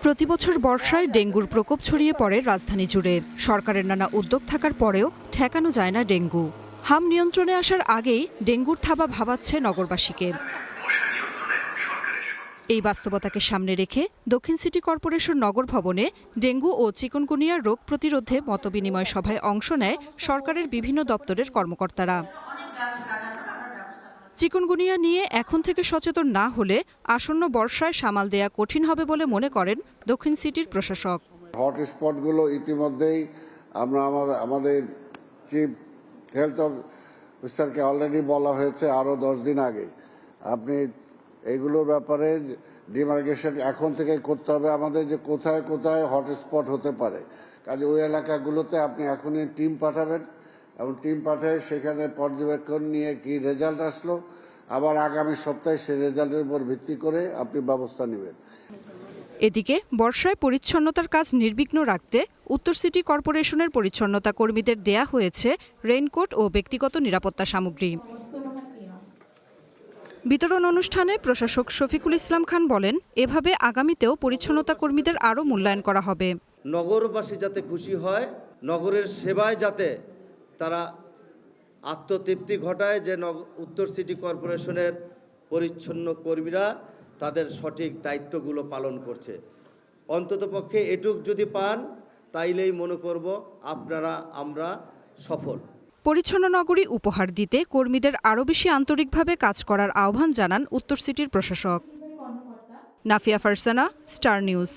প্রতিবছর বর্ষায় ডেঙ্গুর প্রকোপ ছড়িয়ে পড়ে রাজধানী জুড়ে। সরকারের নানা উদ্যোগ থাকার পরেও ঠেকানো যায় না ডেঙ্গু। হাম নিয়ন্ত্রণে আসার আগেই ডেঙ্গুর থাবা ভাবাচ্ছে নগরবাসীকে। এই বাস্তবতাকে সামনে রেখে দক্ষিণ সিটি কর্পোরেশন নগর ভবনে ডেঙ্গু ও চিকুনগুনিয়ার রোগ প্রতিরোধে মতবিনিময় সভায় অংশ নেয় সরকারের বিভিন্ন দপ্তরের কর্মকর্তারা। চিকুনগুনিয়া নিয়ে এখন থেকে সচেতন না হলে আসন্ন বর্ষায় সামাল দেয়া কঠিন হবে বলে মনে করেন দক্ষিণ সিটির প্রশাসক। হটস্পটগুলো ইতিমধ্যেই আমরা আমাদের চিফ হেলথ অফিসারকে অলরেডি বলা হয়েছে আরও 10 দিন আগে। আপনি এইগুলোর ব্যাপারে ডিমার্কেশন এখন থেকে করতে হবে আমাদের, যে কোথায় কোথায় হটস্পট হতে পারে। কাজে ওই এলাকাগুলোতে আপনি এখনই টিম পাঠাবেন এবং টিম পাঠিয়ে সেখানে পর্যবেক্ষণ নিয়ে কি রেজাল্ট আসলো, আবার আগামী সপ্তাহে সেই রেজাল্টের উপর ভিত্তি করে আপনি ব্যবস্থা নেবেন। এদিকে বর্ষায় পরিচ্ছন্নতার কাজ নির্বিঘ্ন রাখতে উত্তর সিটি কর্পোরেশনের পরিচ্ছন্নতা কর্মীদের দেয়া হয়েছে রেইনকোট ও ব্যক্তিগত নিরাপত্তা সামগ্রী। বিতরণ অনুষ্ঠানে প্রশাসক শফিকুল ইসলাম খান বলেন, এভাবে আগামীতেও পরিচ্ছন্নতা কর্মীদের আরও মূল্যায়ন করা হবে। নগরবাসী যাতে খুশি হয়, নগরের সেবায় যাতে তারা আত্মতৃপ্তি ঘটায় যে উত্তর সিটি কর্পোরেশনের পরিচ্ছন্ন কর্মীরা তাদের সঠিক দায়িত্বগুলো পালন করছে। অন্ততপক্ষে এটুক যদি পান তাইলেই মনে করব আপনারা আমরা সফল। পরিচ্ছন্ন নগরী উপহার দিতে কর্মীদের আরও বেশি আন্তরিকভাবে কাজ করার আহ্বান জানান উত্তর সিটির প্রশাসক। Nafia Farsana, Star news.